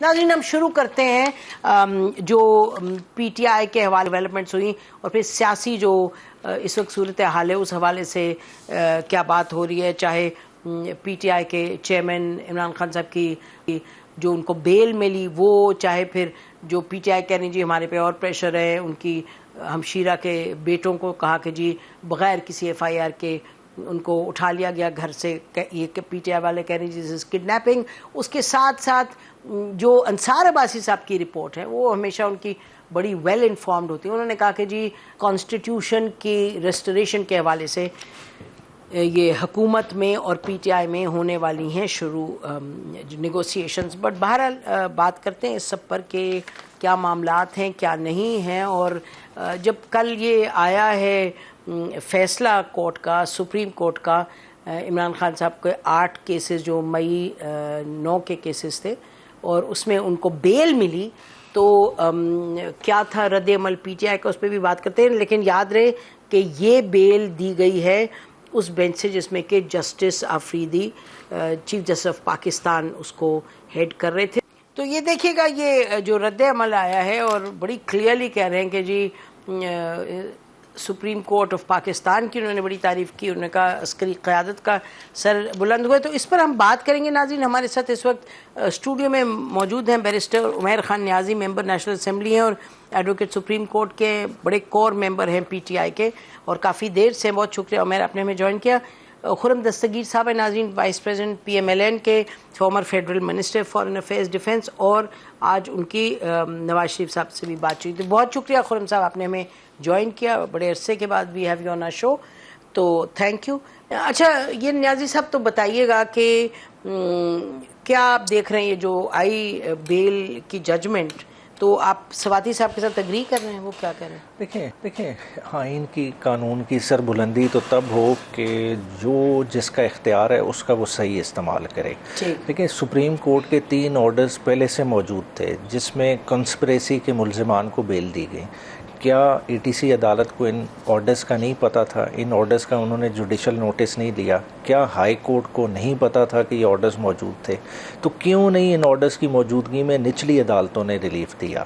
ناظرین ہم شروع کرتے ہیں جو پی ٹی آئی کے حوالے ڈیولپمنٹس ہوئی اور پھر سیاسی جو اس وقت صورتحال ہے اس حوالے سے کیا بات ہو رہی ہے، چاہے پی ٹی آئی کے چیئرمین عمران خان صاحب کی جو ان کو بیل ملی وہ، چاہے پھر جو پی ٹی آئی کہہ رہی جی ہمارے پہ اور پریشر ہے، ان کی ہمشیرہ کے بیٹوں کو کہا کہ جی بغیر کسی ایف آئی آر کے ان کو اٹھا لیا گیا گھر سے، یہ کہ پی ٹی آئی والے کہہ رہے ہیں جی کڈنیپنگ. اس کے ساتھ ساتھ جو انصار عباسی صاحب کی رپورٹ ہے وہ ہمیشہ ان کی بڑی ویل انفارمڈ ہوتی ہے. انہوں نے کہا کہ جی کانسٹیٹیوشن کی ریسٹوریشن کے حوالے سے یہ حکومت میں اور پی ٹی آئی میں ہونے والی ہیں شروع نیگوسیشنز. بٹ بہرحال بات کرتے ہیں اس سب پر کہ کیا معاملات ہیں کیا نہیں ہیں. اور جب کل یہ آیا ہے فیصلہ کورٹ کا، سپریم کورٹ کا، عمران خان صاحب کے 8 کیسز جو مئی 9 کے کیسز تھے اور اس میں ان کو بیل ملی، تو کیا تھا رد عمل پی ٹی آئی کا، اس پہ بھی بات کرتے ہیں. لیکن یاد رہے کہ یہ بیل دی گئی ہے اس بینچ سے جس میں کہ justice Afridi chief justice of Pakistan اس کو ہیڈ کر رہے تھے. تو یہ دیکھیے گا یہ جو رد عمل آیا ہے اور بڑی کلیئرلی کہہ رہے ہیں کہ جی سپریم کورٹ آف پاکستان کی انہوں نے بڑی تعریف کی، انہوں نے کہا عسکری قیادت کا سر بلند ہوئے. تو اس پر ہم بات کریں گے. ناظرین ہمارے ساتھ اس وقت اسٹوڈیو میں موجود ہیں بیرسٹر عمیر خان نیازی، ممبر نیشنل اسمبلی ہیں اور ایڈوکیٹ سپریم کورٹ کے بڑے کور ممبر ہیں پی ٹی آئی کے، اور کافی دیر سے. بہت شکریہ عمیر آپ نے ہمیں جوائن کیا. خرم دستگیر صاحب ہیں ناظرین، vice president P M L N کے، former federal minister foreign affairs defence, اور آج ان کی نواز شریف صاحب سے بھی بات چیت. بہت شکریہ خرم صاحب آپ نے ہمیں جوائن کیا بڑے عرصے کے بعد. We have you on our show, تو تھینک یو. اچھا یہ نیازی صاحب تو بتائیے گا کہ کیا آپ دیکھ رہے ہیں یہ جو آئی بیل کی ججمنٹ، تو آپ سواتی صاحب کے ساتھ اگری کر رہے ہیں؟ وہ کیا کہہ رہے ہیں؟ دیکھیں آئین کی قانون کی سر بلندی تو تب ہو کہ جو جس کا اختیار ہے اس کا وہ صحیح استعمال کرے. دیکھیں سپریم کورٹ کے 3 آرڈرز پہلے سے موجود تھے جس میں کنسپریسی کے ملزمان کو بیل دی گئی. کیا اے ٹی سی عدالت کو ان آرڈرز کا نہیں پتہ تھا؟ ان آرڈرز کا انہوں نے جوڈیشل نوٹس نہیں دیا؟ کیا ہائی کورٹ کو نہیں پتہ تھا کہ یہ آرڈرز موجود تھے؟ تو کیوں نہیں ان آرڈرز کی موجودگی میں نچلی عدالتوں نے ریلیف دیا؟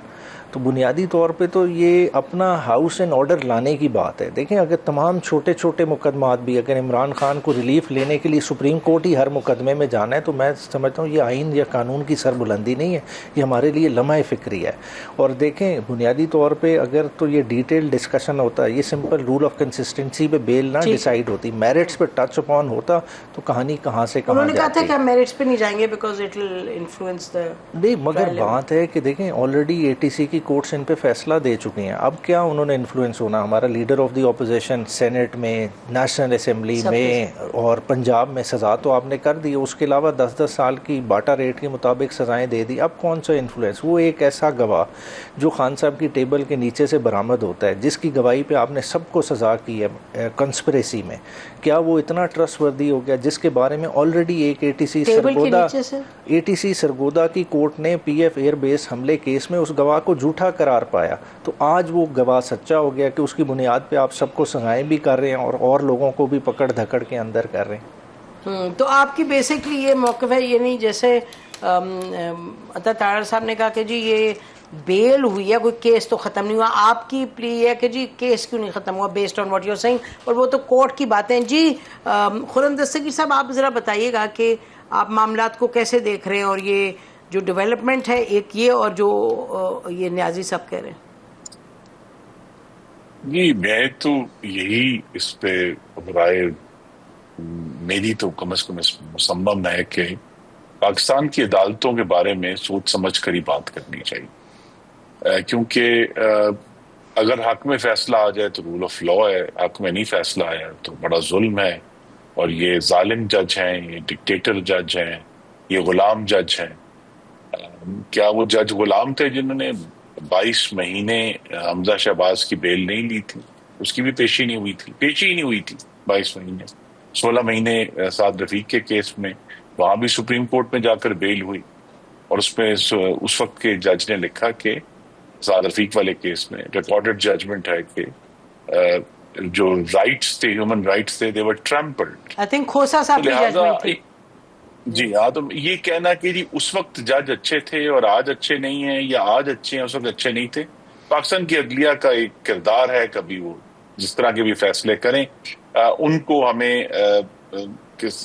تو بنیادی طور پہ تو یہ اپنا ہاؤس اینڈ آرڈر لانے کی بات ہے. دیکھیں اگر تمام چھوٹے چھوٹے مقدمات بھی اگر عمران خان کو ریلیف لینے کے لیے سپریم کورٹ ہی ہر مقدمے میں جانا ہے تو میں سمجھتا ہوں یہ آئین یا قانون کی سر بلندی نہیں ہے، یہ ہمارے لیے لمحہ فکری ہے. اور دیکھیں بنیادی طور پہ اگر تو یہ ڈیٹیل ڈسکشن ہوتا ہے، یہ سمپل رول آف کنسسٹنسی پہ بیل نہ ڈیسائیڈ ہوتی، میرٹس پہ ٹچ اپون ہوتا تو کہانی کہاں سے کہاں جاتی. انہوں نے کہا تھا کہ ہم میرٹس پہ نہیں جائیں گے because it will influence the. نہیں مگر بات ہے کہ دیکھیں آلریڈی اے ٹی سی کی کورٹس ان پہ فیصلہ دے چکی ہیں. اب کیا انہوں نے انفلوئنس ہونا؟ ہمارا leader of the opposition senate میں، نیشنل اسمبلی میں اور پنجاب میں سزا تو آپ نے کر دی، اس کے علاوہ 10-10 سال کی باٹا ریٹ کے مطابق سزائیں دے دی. اب کون سا انفلوئنس؟ وہ ایک ایسا گواہ جو خان صاحب کی ٹیبل کے نیچے سے برآمد ہوتا ہے، جس کی گواہی پہ آپ نے سب کو سزا کی ہے کنسپریسی میں، کیا وہ اتنا ٹرسٹ وردی ہو گیا جس کے بارے میں آلریڈی ایک اے ٹی سی سرگودا کی کورٹ نے پی ایف ایئر بیس حملے کیس میں اس گواہ کو جھوٹا قرار پایا؟ تو آج وہ گواہ سچا ہو گیا کہ اس کی بنیاد پہ آپ سب کو سزائیں بھی کر رہے ہیں اور لوگوں کو بھی پکڑ دھکڑ کے اندر کر رہے ہیں. تو آپ کی بیسکلی یہ موقف ہے، یہ نہیں جیسے عطا طاہر صاحب نے کہا کہ جی یہ بیل ہوئی ہے، کوئی کیس تو ختم نہیں ہوا. آپ کی پلی ہے کہ جی کیس کیوں نہیں ختم ہوا based on what you are seeing, اور وہ تو کورٹ کی باتیں. جی خرم دستگیر صاحب آپ ذرا بتائیے گا کہ آپ معاملات کو کیسے دیکھ رہے ہیں، اور یہ جو ڈیولپمنٹ ہے ایک یہ اور جو یہ نیازی صاحب کہہ رہے ہیں. جی میں تو یہی اس پہ رائے میری تو کم از کم مصمم ہے کہ پاکستان کی عدالتوں کے بارے میں سوچ سمجھ کر ہی بات کرنی چاہیے، کیونکہ اگر حق میں فیصلہ آ جائے تو رول آف لا ہے، حق میں نہیں فیصلہ آیا تو بڑا ظلم ہے. اور یہ ظالم جج ہیں، یہ ڈکٹیٹر جج ہیں، یہ غلام جج ہیں. کیا وہ جج غلام تھے جنہوں نے 22 مہینے حمزہ شہباز کی بیل نہیں لی تھی؟ اس کی بھی پیشی نہیں ہوئی تھی 22 مہینے. 16 مہینے سعد رفیق کے کیس میں وہاں بھی سپریم کورٹ میں جا کر بیل ہوئی، اور اس میں اس وقت کے جج نے لکھا کہ سعد رفیق والے کیس میں ریکارڈڈ ججمنٹ ہے کہ جو رائٹس تھے، ہیومن رائٹس تھے، they were trampled. I think کھوسا صاحب کی ججمنٹ تھی. جی ہاں، تو یہ کہنا کہ جی اس وقت جج اچھے تھے اور آج اچھے نہیں ہیں، یا آج اچھے ہیں اس وقت اچھے نہیں تھے، پاکستان کی عدلیہ کا ایک کردار ہے، کبھی وہ جس طرح کے بھی فیصلے کریں ان کو ہمیں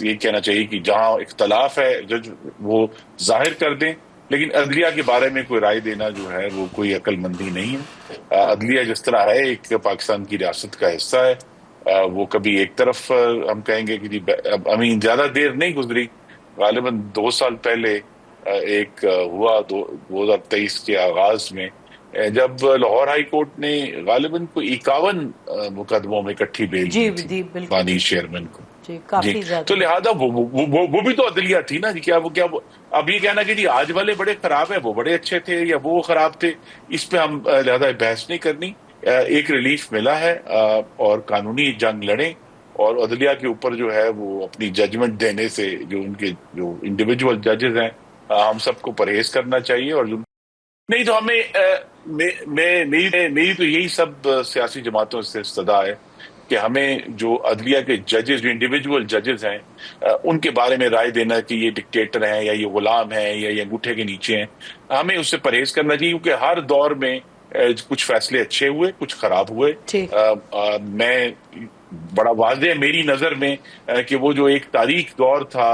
یہ کہنا چاہیے کہ جہاں اختلاف ہے جج وہ ظاہر کر دیں، لیکن عدلیہ کے بارے میں کوئی رائے دینا جو ہے وہ کوئی عقل مندی نہیں ہے۔ عدلیہ جس طرح ہے ایک پاکستان کی ریاست کا حصہ ہے، وہ کبھی ایک طرف ہم کہیں گے کہ جی زیادہ دیر نہیں گزری، غالباً 2 سال پہلے ایک ہوا 2023 کے آغاز میں، جب لاہور ہائی کورٹ نے غالباً کوئی 51 مقدموں میں اکٹھی بیل دی تھی دانش چیئرمین کو۔ جی جی کافی زیادہ۔ تو لہذا وہ بھی تو عدلیہ تھی نا جی، کیا اب یہ کہنا کہ جی آج والے بڑے خراب ہیں، وہ بڑے اچھے تھے یا وہ خراب تھے، اس پہ ہم لہذا بحث نہیں کرنی۔ ایک ریلیف ملا ہے اور قانونی جنگ لڑیں، اور عدلیہ کے اوپر جو ہے وہ اپنی ججمنٹ دینے سے جو ان کے جو انڈیویجول ججز ہیں ہم سب کو پرہیز کرنا چاہیے، اور نہیں تو ہمیں میری تو یہی سب سیاسی جماعتوں سے استدعا ہے کہ ہمیں جو عدلیہ کے ججز جو انڈیویجول ججز ہیں ان کے بارے میں رائے دینا کہ یہ ڈکٹیٹر ہیں یا یہ غلام ہیں یا یہ انگوٹھے کے نیچے ہیں، ہمیں اس سے پرہیز کرنا چاہیے، کیونکہ ہر دور میں کچھ فیصلے اچھے ہوئے، کچھ خراب ہوئے۔ میں بڑا واضح ہے میری نظر میں کہ وہ جو ایک تاریخ دور تھا،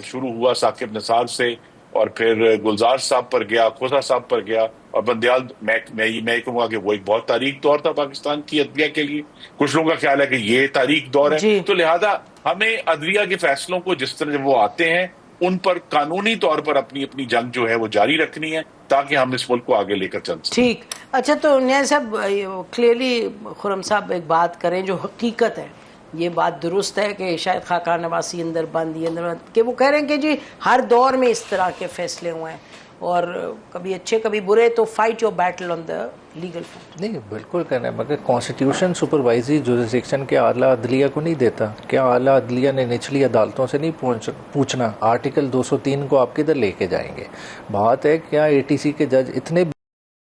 شروع ہوا ثاقب نثار سے اور پھر گلزار صاحب پر گیا، کھوسہ صاحب پر گیا، اور بندیال، میں کہوں گا کہ وہ ایک بہت تاریخ دور تھا پاکستان کی عدلیہ کے لیے۔ کچھ لوگوں کا خیال ہے کہ یہ تاریخ دور ہے، تو لہذا ہمیں عدلیہ کے فیصلوں کو جس طرح وہ آتے ہیں ان پر قانونی طور پر اپنی جنگ جو ہے وہ جاری رکھنی ہے، تاکہ ہم اس ملک کو آگے لے کر چل سکیں۔ ٹھیک، اچھا تو نیاز صاحب کلیئرلی خرم صاحب ایک بات کریں جو حقیقت ہے، یہ بات درست ہے کہ شاید خاقان نواسی اندر بند کہ وہ کہہ رہے ہیں کہ جی ہر دور میں اس طرح کے فیصلے ہوئے ہیں، اور کبھی اچھے کبھی برے، تو fight your battle on the legal front. نہیں بالکل کرنا ہے، مگر کانسٹیٹیوشن سپروائزری جوریسڈکشن کے اعلیٰ عدلیہ کو نہیں دیتا؟ کیا اعلیٰ عدلیہ نے نچلی عدالتوں سے نہیں پوچھنا آرٹیکل 203 کو آپ کدھر لے کے جائیں گے؟ بات ہے کیا اے ٹی سی کے جج اتنے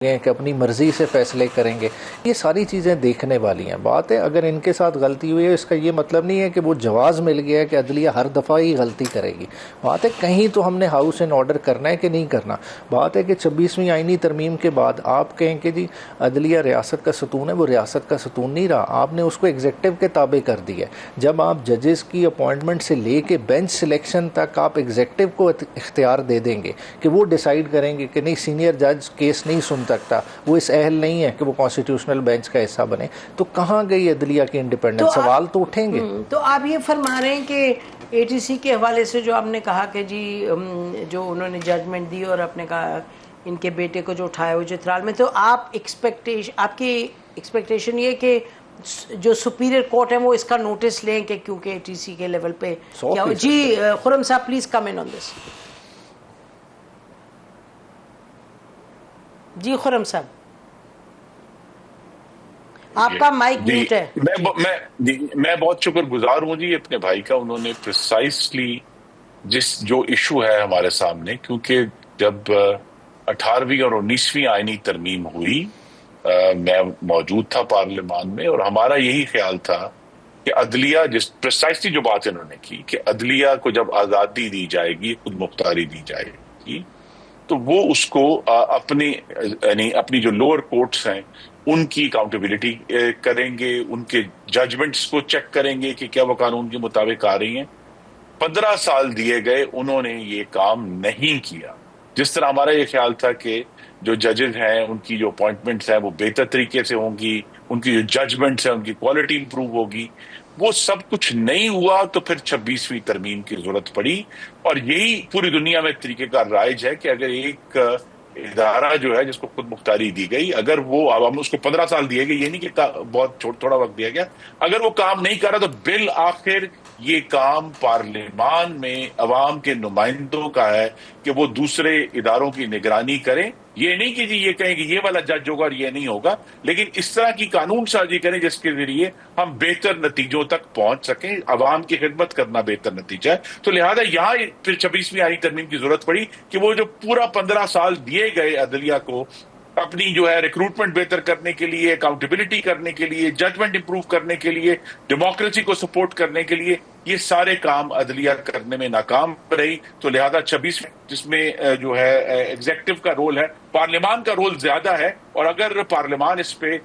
کہ اپنی مرضی سے فیصلے کریں گے؟ یہ ساری چیزیں دیکھنے والی ہیں۔ بات ہے اگر ان کے ساتھ غلطی ہوئی ہے اس کا یہ مطلب نہیں ہے کہ وہ جواز مل گیا ہے کہ عدلیہ ہر دفعہ ہی غلطی کرے گی۔ بات ہے کہیں تو ہم نے ہاؤس اینڈ آرڈر کرنا ہے کہ نہیں کرنا۔ بات ہے کہ 26ویں آئینی ترمیم کے بعد آپ کہیں کہ جی عدلیہ ریاست کا ستون ہے، وہ ریاست کا ستون نہیں رہا، آپ نے اس کو ایگزیکٹو کے تابع کر دیا ہے۔ جب آپ ججز کی اپوائنٹمنٹ سے لے کے بینچ سلیکشن تک آپ ایگزیکٹو کو اختیار دے دیں گے کہ وہ ڈیسائیڈ کریں گے کہ نہیں سینئر جج کیس نہیں سن سکتا، وہ اس اہل نہیں ہے کہ وہ کانسٹیٹیوشنل بینچ کا حصہ بنے، تو کہاں گئی عدلیہ کی انڈیپینڈنس؟ سوال تو اٹھیں گے۔ تو آپ یہ فرما رہے ہیں کہ اے ٹی سی کے حوالے سے جو آپ نے کہا کہ جی جو انہوں نے ججمنٹ دی اور آپ نے کہا ان کے بیٹے کو جو اٹھایا ہوئے چترال میں، تو آپ کی ایکسپیکٹیشن یہ کہ جو سپیریئر کورٹ ہے وہ اس کا نوٹس لیں کہ کیونکہ اے ٹی سی کے لیول پہ کیا ہو؟ جی خرم صاحب پلیز کم ان آن دس۔ جی خرم صاحب آپ کا مائک میوٹ ہے۔ میں بہت شکر گزار ہوں جی اپنے بھائی کا، انہوں نے پریسائسلی جو ایشو ہے ہمارے سامنے، کیونکہ جب 18ویں اور 19ویں آئینی ترمیم ہوئی میں موجود تھا پارلیمان میں، اور ہمارا یہی خیال تھا کہ عدلیہ پریسائسلی جو بات انہوں نے کی کہ عدلیہ کو جب آزادی دی جائے گی، خود مختاری دی جائے گی، تو وہ اس کو اپنی جو لوور کورٹس ہیں ان کی اکاؤنٹیبلٹی کریں گے، ان کے ججمنٹس کو چیک کریں گے کہ کیا وہ قانون کے مطابق آ رہی ہیں۔ 15 سال دیے گئے، انہوں نے یہ کام نہیں کیا۔ جس طرح ہمارا یہ خیال تھا کہ جو ججز ہیں ان کی جو اپوائنٹمنٹس ہیں وہ بہتر طریقے سے ہوں گی، ان کی جو ججمنٹس ہیں ان کی کوالٹی امپروو ہوگی، وہ سب کچھ نہیں ہوا، تو پھر 26ویں ترمیم کی ضرورت پڑی۔ اور یہی پوری دنیا میں طریقہ کار رائج ہے کہ اگر ایک ادارہ جو ہے جس کو خود مختاری دی گئی، اگر وہ اب اس کو 15 سال دیے گئے، یہ نہیں کہ بہت تھوڑا وقت دیا گیا، اگر وہ کام نہیں کر رہا تو بالآخر یہ کام پارلیمان میں عوام کے نمائندوں کا ہے کہ وہ دوسرے اداروں کی نگرانی کریں۔ یہ نہیں کہ جی یہ کہیں کہ یہ والا جج ہوگا اور یہ نہیں ہوگا، لیکن اس طرح کی قانون سازی کریں جس کے ذریعے ہم بہتر نتیجوں تک پہنچ سکیں۔ عوام کی خدمت کرنا بہتر نتیجہ ہے، تو لہذا یہاں پھر 26ویں آئینی ترمیم کی ضرورت پڑی کہ وہ جو پورا 15 سال دیے گئے عدلیہ کو اپنی جو ہے ریکروٹمنٹ بہتر کرنے کے لیے، اکاؤنٹیبلٹی کرنے کے لیے، ججمنٹ امپروو کرنے کے لیے، ڈیموکریسی کو سپورٹ کرنے کے لیے، یہ سارے کام عدلیہ کرنے میں ناکام رہی. تو لہذا 26 جس میں جو ہے ایگزیکٹو کا رول ہے، پارلیمان کا رول زیادہ ہے، اور اگر پارلیمان اس پہ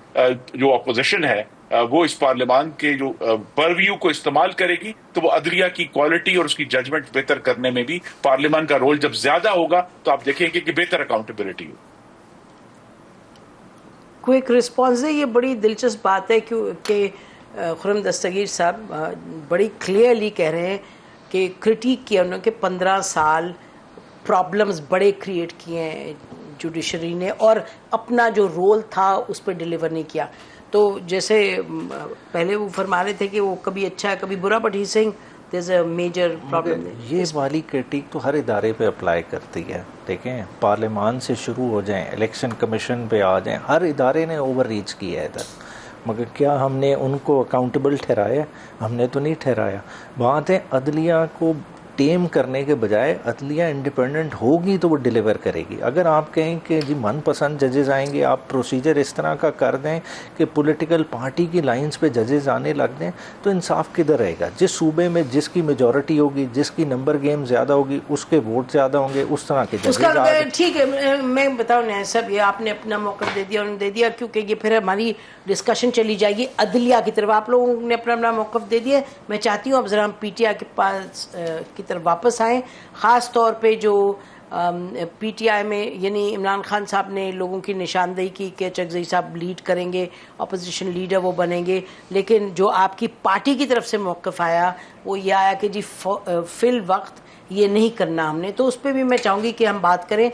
جو اپوزیشن ہے وہ اس پارلیمان کے جو پرویو کو استعمال کرے گی تو وہ عدلیہ کی کوالٹی اور اس کی ججمنٹ بہتر کرنے میں بھی پارلیمان کا رول جب زیادہ ہوگا تو آپ دیکھیں گے کہ بہتر اکاؤنٹیبلٹی ہو. کوئک رسپانس ہے. یہ بڑی دلچسپ بات ہے کہ خرم دستگیر صاحب بڑی کلیئرلی کہہ رہے ہیں کہ کرٹیک کیا انہوں نے کہ 15 سال پرابلمز بڑے کریٹ کیے ہیں جوڈیشری نے، اور اپنا جو رول تھا اس پہ ڈیلیور نہیں کیا. تو جیسے پہلے وہ فرما رہے تھے کہ وہ کبھی اچھا ہے کبھی برا، but he saying there's a major problem. یہ والی کرٹیک تو ہر ادارے پہ اپلائی کرتی ہے. دیکھیں پارلیمان سے شروع ہو جائیں، الیکشن کمیشن پہ آ جائیں، ہر ادارے نے اوور ریچ کیا ہے ادھر، مگر کیا ہم نے ان کو اکاؤنٹیبل ٹھہرایا؟ ہم نے تو نہیں ٹھہرایا. بات ہے عدلیہ کو ٹیم کرنے کے بجائے عدلیہ انڈیپینڈنٹ ہوگی تو وہ ڈیلیور کرے گی. اگر آپ کہیں کہ جی من پسند ججز آئیں گے، آپ پروسیجر اس طرح کا کر دیں کہ پولیٹیکل پارٹی کی لائنز پہ ججز آنے لگ دیں، تو انصاف کدھر رہے گا؟ جس صوبے میں جس کی میجورٹی ہوگی، جس کی نمبر گیم زیادہ ہوگی، اس کے ووٹ زیادہ ہوں گے، اس طرح کے ججز ٹھیک ہے. میں بتاؤں نا صاحب، یہ آپ نے اپنا موقع دے دیا، انہوں نے دے دیا، کیونکہ یہ پھر ہماری ڈسکشن چلی جائے گی عدلیہ کی طرف. آپ لوگوں نے اپنا موقف دے دیا. میں چاہتی ہوں اب ذرا ہم پی ٹی آئی کے پاس کی طرف واپس آئیں، خاص طور پہ جو پی ٹی آئی میں یعنی عمران خان صاحب نے لوگوں کی نشاندہی کی کہ چکزئی صاحب لیڈ کریں گے، اپوزیشن لیڈر وہ بنیں گے، لیکن جو آپ کی پارٹی کی طرف سے موقف آیا وہ یہ آیا کہ جی فی الوقت یہ نہیں کرنا ہم نے. تو اس پہ بھی میں چاہوں گی کہ ہم بات کریں.